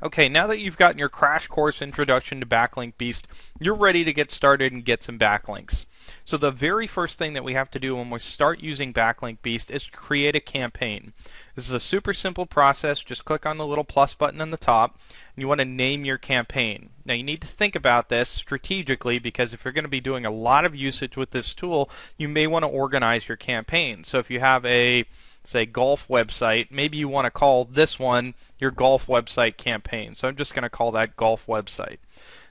Okay, now that you've gotten your crash course introduction to Backlink Beast, you're ready to get started and get some backlinks. So the very first thing that we have to do when we start using Backlink Beast is create a campaign. This is a super simple process. Just click on the little plus button on the top, and you want to name your campaign. Now you need to think about this strategically, because if you're going to be doing a lot of usage with this tool, you may want to organize your campaign. So if you have a say golf website, maybe you want to call this one your golf website campaign. So I'm just going to call that golf website.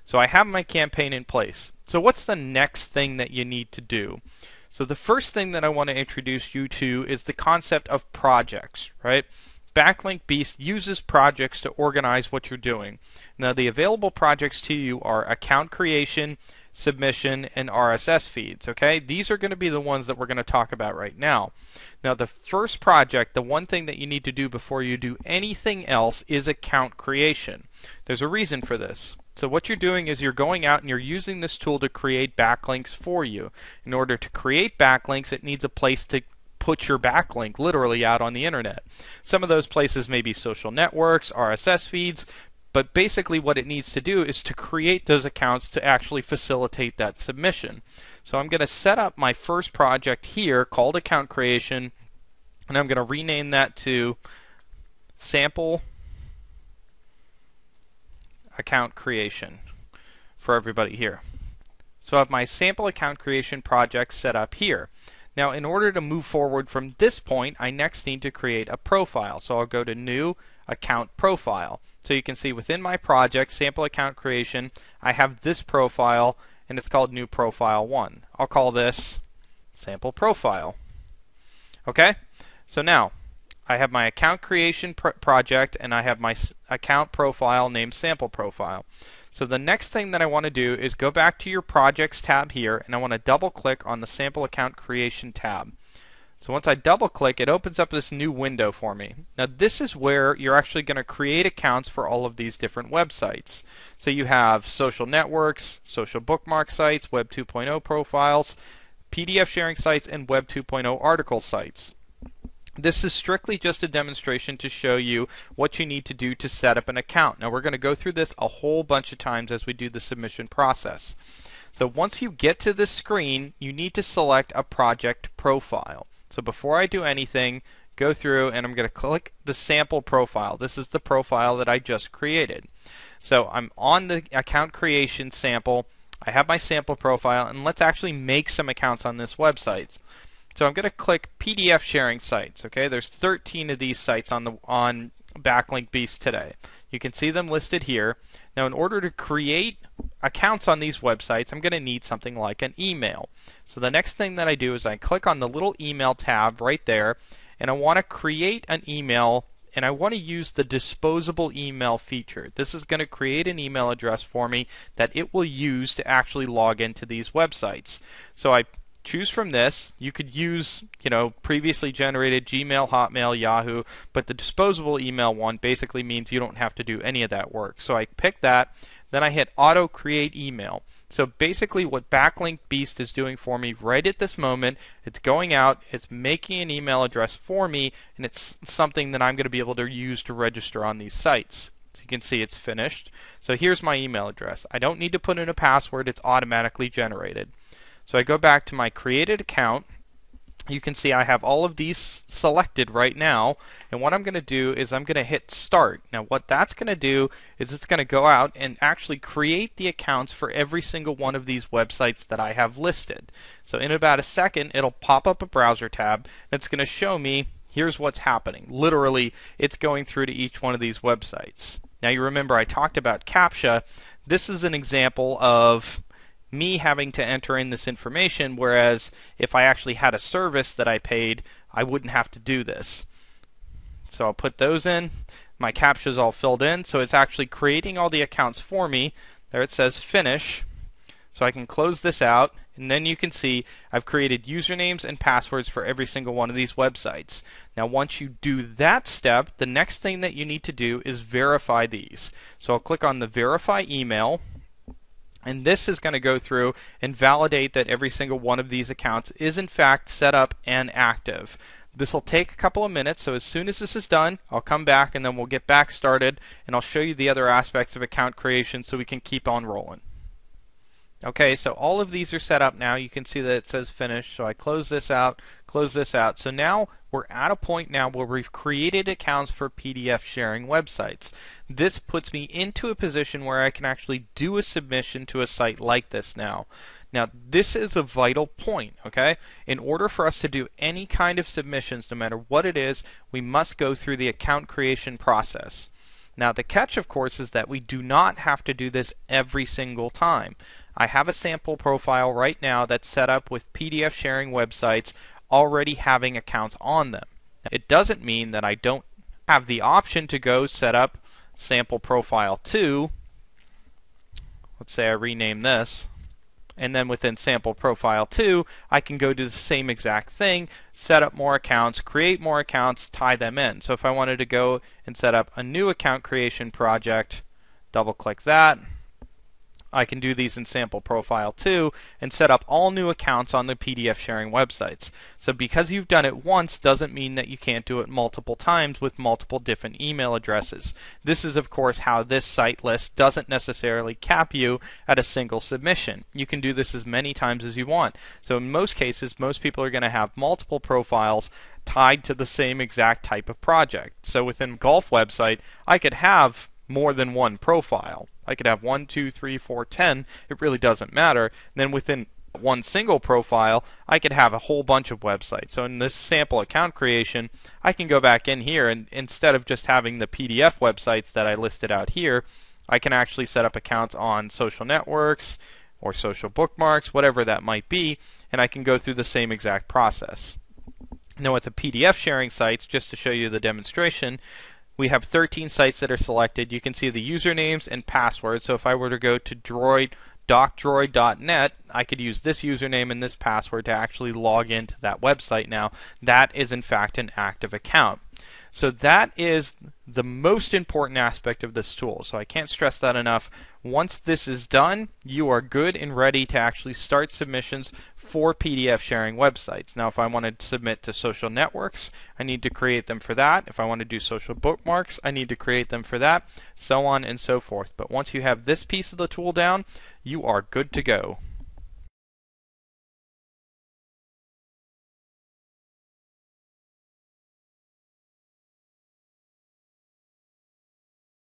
So I have my campaign in place. So what's the next thing that you need to do? So the first thing that I want to introduce you to is the concept of projects, right? Backlink Beast uses projects to organize what you're doing. Now the available projects to you are account creation, submission, and RSS feeds. Okay, these are going to be the ones that we're going to talk about right now. Now the first project, the one thing that you need to do before you do anything else, is account creation. There's a reason for this. So what you're doing is you're going out and you're using this tool to create backlinks for you. In order to create backlinks, it needs a place to put your backlink literally out on the internet. Some of those places may be social networks, RSS feeds, but basically what it needs to do is to create those accounts to actually facilitate that submission. So I'm going to set up my first project here called account creation, and I'm going to rename that to sample account creation for everybody here. So I have my sample account creation project set up here. Now in order to move forward from this point, I next need to create a profile. So I'll go to new account profile. So you can see within my project, sample account creation, I have this profile, and it's called new profile 1. I'll call this sample profile. Okay? So now I have my account creation project, and I have my account profile named sample profile. So the next thing that I want to do is go back to your projects tab here, and I want to double click on the sample account creation tab. So once I double click, it opens up this new window for me. Now this is where you're actually going to create accounts for all of these different websites. So you have social networks, social bookmark sites, Web 2.0 profiles, PDF sharing sites, and Web 2.0 article sites. This is strictly just a demonstration to show you what you need to do to set up an account. Now we're going to go through this a whole bunch of times as we do the submission process. So once you get to this screen, you need to select a project profile. So before I do anything, go through and I'm going to click the sample profile. This is the profile that I just created. So I'm on the account creation sample. I have my sample profile, and let's actually make some accounts on this website. So I'm going to click PDF sharing sites. Okay, there's 13 of these sites on Backlink Beast today. You can see them listed here. Now in order to create accounts on these websites, I'm going to need something like an email. So the next thing that I do is I click on the little email tab right there, and I want to create an email, and I want to use the disposable email feature. This is going to create an email address for me that it will use to actually log into these websites. So I choose from this. You could use, previously generated Gmail, Hotmail, Yahoo, but the disposable email one basically means you don't have to do any of that work. So I pick that, then I hit auto create email. So basically what Backlink Beast is doing for me right at this moment, it's going out, it's making an email address for me, and it's something that I'm going to be able to use to register on these sites. So you can see it's finished. So here's my email address. I don't need to put in a password, it's automatically generated. So I go back to my created account. You can see I have all of these selected right now, and what I'm going to do is I'm going to hit start. Now what that's going to do is it's going to go out and actually create the accounts for every single one of these websites that I have listed. So in about a second it'll pop up a browser tab, and it's going to show me here's what's happening. Literally it's going through to each one of these websites. Now you remember I talked about CAPTCHA. This is an example of me having to enter in this information, whereas if I actually had a service that I paid, I wouldn't have to do this. So I'll put those in. My CAPTCHA is all filled in, so it's actually creating all the accounts for me. There it says finish. So I can close this out, and then you can see I've created usernames and passwords for every single one of these websites. Now once you do that step, the next thing that you need to do is verify these. So I'll click on the verify email, and this is going to go through and validate that every single one of these accounts is in fact set up and active. This will take a couple of minutes, so as soon as this is done, I'll come back and then we'll get back started, and I'll show you the other aspects of account creation so we can keep on rolling. Okay, so all of these are set up now. You can see that it says finished, so I close this out, close this out. So now we're at a point now where we've created accounts for PDF sharing websites. This puts me into a position where I can actually do a submission to a site like this now. Now, this is a vital point, okay? In order for us to do any kind of submissions, no matter what it is, we must go through the account creation process. Now, the catch, of course, is that we do not have to do this every single time. I have a sample profile right now that's set up with PDF sharing websites already having accounts on them. It doesn't mean that I don't have the option to go set up sample profile 2. Let's say I rename this. And then within sample profile 2, I can go do the same exact thing, set up more accounts, create more accounts, tie them in. So if I wanted to go and set up a new account creation project, double click that. I can do these in sample profile 2 and set up all new accounts on the PDF sharing websites. So because you've done it once doesn't mean that you can't do it multiple times with multiple different email addresses. This is of course how this site list doesn't necessarily cap you at a single submission. You can do this as many times as you want. So in most cases, most people are going to have multiple profiles tied to the same exact type of project. So within golf website, I could have more than one profile. I could have 1, 2, 3, 4, 10. It really doesn't matter. And then within one single profile, I could have a whole bunch of websites. So in this sample account creation, I can go back in here and instead of just having the PDF websites that I listed out here, I can actually set up accounts on social networks or social bookmarks, whatever that might be, and I can go through the same exact process. Now with the PDF sharing sites, just to show you the demonstration, we have 13 sites that are selected. You can see the usernames and passwords. So if I were to go to docdroid.net, I could use this username and this password to actually log into that website now. That is in fact an active account. So that is the most important aspect of this tool. So I can't stress that enough. Once this is done, you are good and ready to actually start submissions for PDF sharing websites. Now if I want to submit to social networks, I need to create them for that. If I want to do social bookmarks, I need to create them for that, so on and so forth. But once you have this piece of the tool down, you are good to go.